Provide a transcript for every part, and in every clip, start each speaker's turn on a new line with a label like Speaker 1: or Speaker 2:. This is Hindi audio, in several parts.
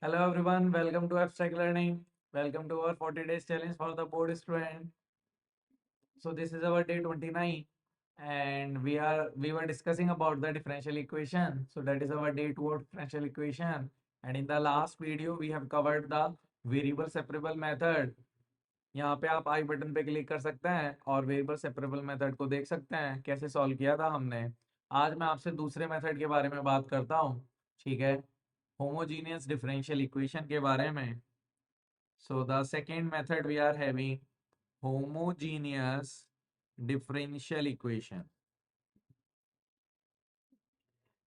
Speaker 1: Hello everyone, welcome to Abstract Learning. Welcome to our 40 days challenge for the board student. So this is our day 29 and we were discussing about the differential equation. So that is our day 2 of differential equation, and in the last video we have covered the variable separable method. यहाँ पे आप आई बटन पे क्लिक कर सकते हैं और वेरिएबल सेपरेबल मेथड को देख सकते हैं कैसे सॉल्व किया था हमने। आज मैं आपसे दूसरे मेथड के बारे में बात करता हूँ, ठीक है, होमोजीनियस डिफरेंशियल इक्वेशन के बारे में। So the second method we are having homogeneous differential equation.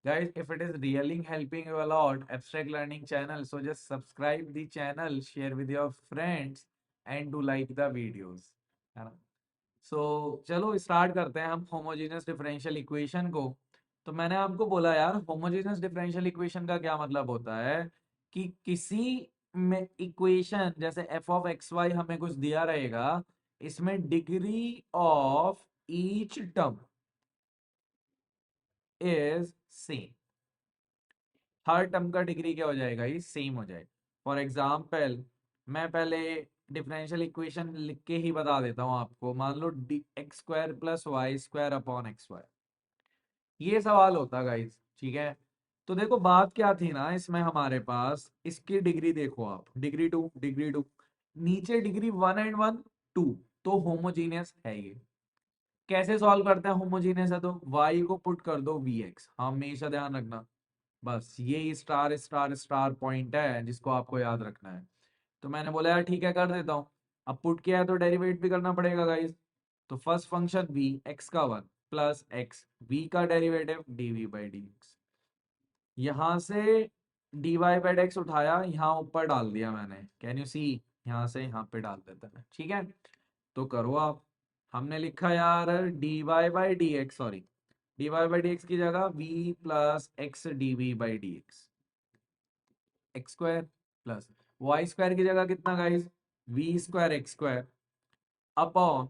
Speaker 1: Guys, if it is really helping you a lot, Abstract Learning channel, so just subscribe the channel, share with your friends and do like the videos. है ना? So चलो स्टार्ट करते हैं हम homogeneous differential equation को। तो मैंने आपको बोला यार homogeneous differential equation का क्या मतलब होता है कि किसी में इक्वेशन जैसे f of x y हमें कुछ दिया रहेगा, इसमें degree of each term is same. Her term का डिग्री क्या हो जाएगा, ये सेम हो जाएगा। फॉर एग्जाम्पल मैं पहले डिफरेंशियल इक्वेशन लिख के ही बता देता हूँ आपको। मान लो x square plus y square upon x y, ये सवाल होता गाइस, ठीक है। तो देखो बात क्या थी ना, इसमें हमारे पास इसकी डिग्री देखो आप, डिग्री टू नीचे डिग्री 1 एंड 1 2, तो होमोजीनियस है ये। कैसे सॉल्व करते हैं होमोजीनियस है तो y को पुट कर दो vx, हमेशा ध्यान रखना। बस ये स्टार स्टार स्टार पॉइंट है जिसको आपको याद रखना है। तो मैंने बोला यार ठीक है कर देता हूँ। अब पुट किया है तो डेरिवेट भी करना पड़ेगा गाइस। तो फर्स्ट फंक्शन v x का 1 प्लस x v का डेरिवेटिव dv बाई dx। यहाँ से dy बाई dx उठाया, यहाँ ऊपर डाल दिया मैंने, कैन यू सी, यहाँ से यहाँ पे डाल देता है, ठीक है। तो करो आप। हमने लिखा यार dy by dx, sorry dy by dx की जगह v plus x dv by dx, x square plus y square की जगह कितना guys, v square x square upon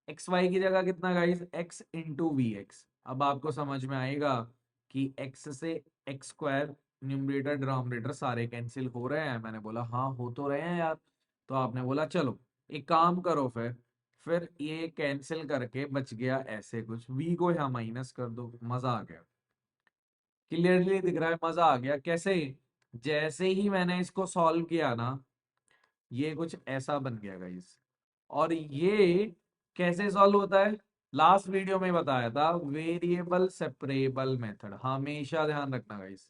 Speaker 1: x y की जगह कितना guys, x into v x. अब आपको समझ में आएगा कि एक्स से एक्स स्क्वायर न्यूमरेटर डिनोमिनेटर सारे कैंसिल हो रहे हैं। मैंने बोला हाँ हो तो रहे हैं यार। तो आपने बोला चलो एक काम करो, फिर ये कैंसिल करके बच गया ऐसे कुछ, वी को यहाँ माइनस कर दो, मजा आ गया। क्लियरली दिख रहा है, मजा आ गया कैसे, जैसे ही मैंने इसको सॉल्व किया ना, ये कुछ ऐसा बन गया गाइस। और ये कैसे सॉल्व होता है, लास्ट वीडियो में बताया था, वेरिएबल सेपरेबल मेथड, हमेशा ध्यान रखना गाइस।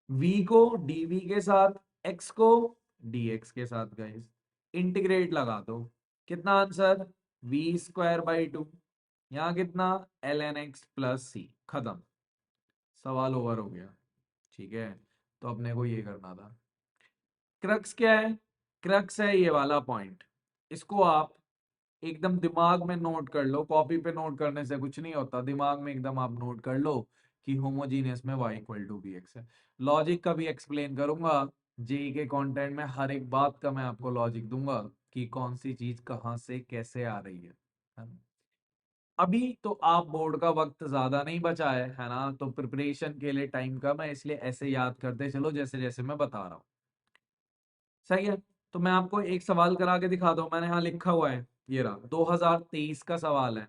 Speaker 1: v को dv के साथ, x को dx के साथ गाइस, इंटीग्रेट लगा दो। कितना आंसर, v स्क्वायर बाई 2, यहाँ कितना ln x प्लस सी, खत्म, सवाल ओवर हो गया, ठीक है। तो अपने को ये करना था। क्रक्स क्या है, क्रक्स है ये वाला पॉइंट, इसको आप एकदम दिमाग में नोट कर लो, कॉपी पे नोट करने से कुछ नहीं होता, दिमाग में एकदम आप नोट कर लो कि होमोजीनियस में y equal to b x है। लॉजिक का भी एक्सप्लेन करूंगा, जेई के कंटेंट में हर एक बात का मैं आपको लॉजिक दूंगा कि कौन सी चीज कहाँ से कैसे आ रही है ना? अभी तो आप बोर्ड का वक्त ज्यादा नहीं बचा है ना, तो प्रिपरेशन के लिए टाइम कम है, इसलिए ऐसे याद करते चलो जैसे जैसे मैं बता रहा हूँ, सही है। तो मैं आपको एक सवाल करा के दिखा दूं, मैंने यहाँ लिखा हुआ है, ये रहा 2023 का सवाल है।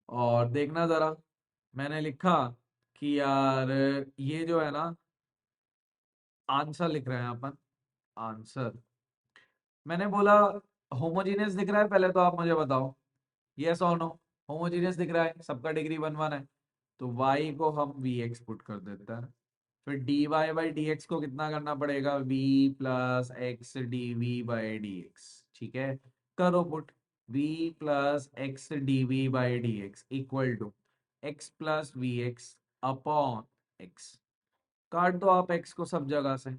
Speaker 1: और देखना जरा, मैंने लिखा कि यार ये जो है ना, आंसर लिख रहे हैं अपन, आंसर। मैंने बोला होमोजीनियस दिख रहा है, पहले तो आप मुझे बताओ यस और नो। होमोजीनियस दिख रहा है, सबका डिग्री 1 1 है, तो y को हम vx पुट कर देते हैं। फिर dy बाई dx को कितना करना पड़ेगा, v plus x dv by dx, ठीक है। करो put, v plus x dv by dx equal to x plus v x upon x. काट दो आप x को सब जगह से,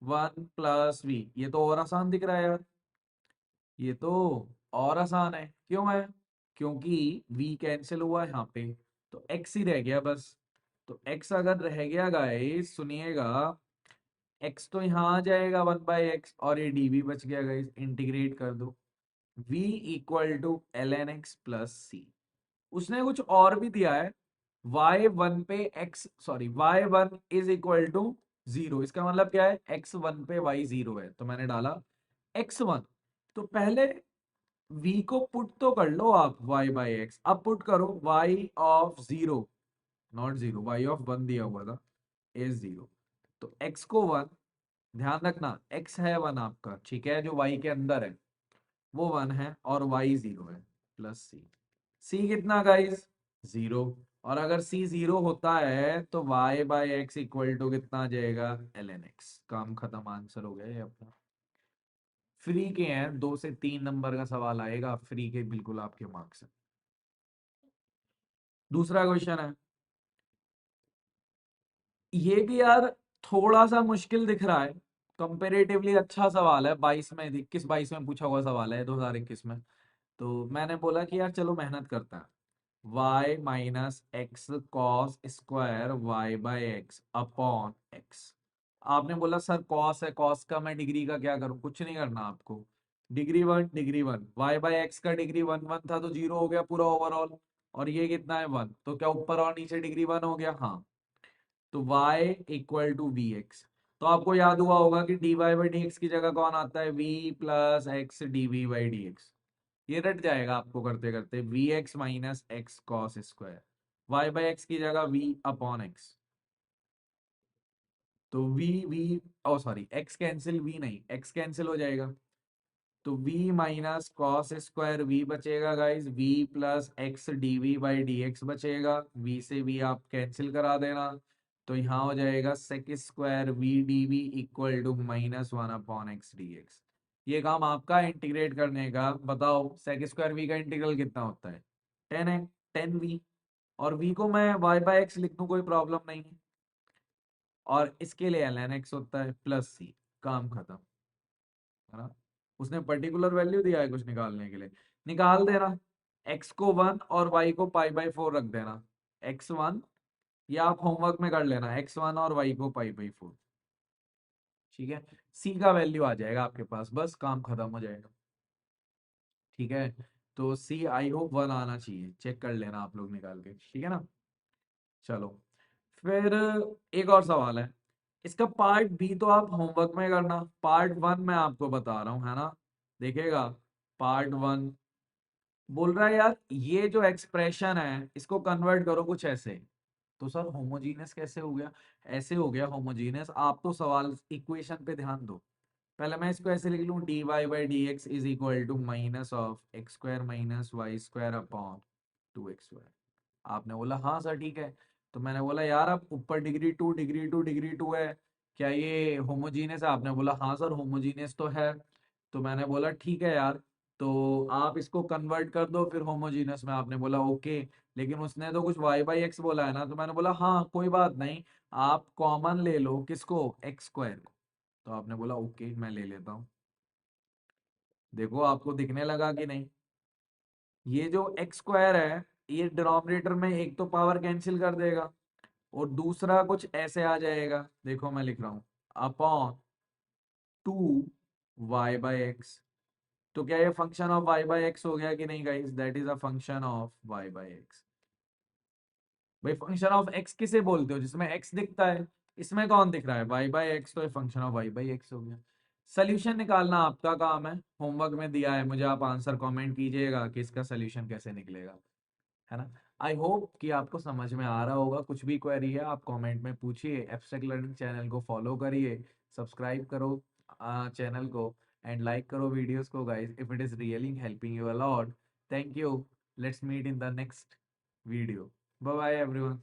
Speaker 1: 1 प्लस v, ये तो और आसान दिख रहा है यार, ये तो और आसान है। क्यों है, क्योंकि v कैंसिल हुआ यहाँ पे, तो x ही रह गया बस। तो x अगर रह गया गाइस, सुनिएगा, x तो यहाँ आ जाएगा 1/x, और ये dv बच गया गाइस, इंटीग्रेट कर दो, v equal to ln x plus C. उसने कुछ और भी दिया है, y1 पे x, sorry y1 is equal to 0, इसका मतलब क्या है, x1 पे y0 है, तो मैंने डाला x1। तो पहले v को पुट तो कर लो आप, y बाई एक्स, अब पुट करो y of 0, not 0, y of 1 दिया हुआ था, इज 0। तो x को 1, ध्यान रखना x है 1 आपका, ठीक है, जो y के अंदर है वो 1 है, और y 0 है, प्लस c कितना गाइस, 0। और अगर c 0 होता है तो y by x equal to कितना आ जाएगा, ln x। काम खत्म, आंसर हो गया ये अपना। फ्री के हैं, 2 से 3 नंबर का सवाल आएगा, फ्री के बिल्कुल आपके मार्क्स है। दूसरा क्वेश्चन है, ये भी यार थोड़ा सा मुश्किल दिख रहा है, कंपेरेटिवली अच्छा सवाल है, 21 में पूछा हुआ सवाल है 2021 में। तो मैंने बोला कि यार चलो मेहनत करते हैं। y minus x cos square y by x upon x. आपने बोला सर कॉस है, कॉस का मैं डिग्री का क्या करूं, कुछ नहीं करना आपको, डिग्री 1 वाई बाई एक्स का डिग्री 1 1 था तो 0 हो गया पूरा ओवरऑल, और ये कितना है 1, तो क्या ऊपर और नीचे डिग्री 1 हो गया, हाँ। तो y equal to v x. तो आपको याद हुआ होगा कि d y by d x की जगह कौन आता है, v plus x d v by d x. ये रट जाएगा आपको करते करते, v x minus x cos square, y by x की जगह v अपॉन एक्स। तो v oh sorry, x cancel, v नहीं, x कैंसिल हो जाएगा। तो v minus cos square v बचेगा guys, v plus x d v by d x बचेगा, v से v आप कैंसिल करा देना। तो यहाँ हो जाएगा sec square v d v equal to -1 upon x d x. ये काम आपका इंटीग्रेट करने का, बताओ सेक स्क्वायर v का इंटीग्रल कितना होता है, 10 है, 10v। और v को मैं y बाई एक्स लिख दूं, कोई प्रॉब्लम नहीं है, और इसके लिए ln x होता है प्लस c। काम खत्म, है ना। उसने पर्टिकुलर वैल्यू दिया है कुछ निकालने के लिए, निकाल देना। x को 1 और y को पाई बाई 4 रख देना, x1, या आप होमवर्क में कर लेना, x1 और y को पाई बाई 4, ठीक है। c का वैल्यू आ जाएगा आपके पास, बस काम खत्म हो जाएगा, ठीक है। तो c आई होप 1 आना चाहिए, चेक कर लेना आप लोग निकाल के, ठीक है ना। चलो, फिर एक और सवाल है, इसका पार्ट बी तो आप होमवर्क में करना, पार्ट 1 मैं आपको बता रहा हूँ, है ना। देखिएगा, पार्ट 1 बोल रहा है यार ये जो एक्सप्रेशन है इसको कन्वर्ट करो कुछ ऐसे। तो सर होमोजीनियस कैसे हो गया, ऐसे हो गया होमोजीनियस, आप तो सवाल इक्वेशन पे ध्यान दो। पहले मैं इसको ऐसे लिख लूं, d y by d x is equal to minus of x square minus y square upon 2x square. आपने बोला हाँ सर ठीक है। तो मैंने बोला यार अब ऊपर डिग्री 2 है, क्या ये होमोजीनियस है, आपने बोला हाँ सर होमोजीनियस तो है। तो मैंने बोला ठीक है यार, तो आप इसको कन्वर्ट कर दो फिर होमोजीनियस में, आपने बोला ओके। लेकिन उसने तो कुछ वाई बाई एक्स बोला है ना, तो मैंने बोला हाँ कोई बात नहीं, आप कॉमन ले लो किसको, एक्स स्क्वायर को। तो आपने बोला ओके मैं ले लेता हूँ। देखो आपको दिखने लगा कि नहीं, ये जो एक्स स्क्वायर है ये डिनोमिनेटर में एक तो पावर कैंसिल कर देगा, और दूसरा कुछ ऐसे आ जाएगा, देखो मैं लिख रहा हूं, अपॉन 2 y बाई एक्स। तो क्या ये function of y by x हो गया कि नहीं guys, that is a function of y by x. भाई फंक्शन ऑफ x किसे बोलते हो, जिसमें x दिखता है, इसमें कौन दिख रहा है, y बाई एक्स, तो ये function of y by x हो गया। सोल्यूशन निकालना आपका काम है, होमवर्क में दिया है मुझे, आप आंसर कमेंट कीजिएगा कि इसका सोल्यूशन कैसे निकलेगा, है ना। आई होप कि आपको समझ में आ रहा होगा, कुछ भी क्वेरी है आप कमेंट में पूछिए, एब्स्ट्रैक्ट लर्निंग चैनल को फॉलो करिए, सब्सक्राइब करो चैनल को, एंड लाइक करो वीडियोस को guys, if it is really helping you a lot. Thank you, let's meet in the next video, bye bye everyone.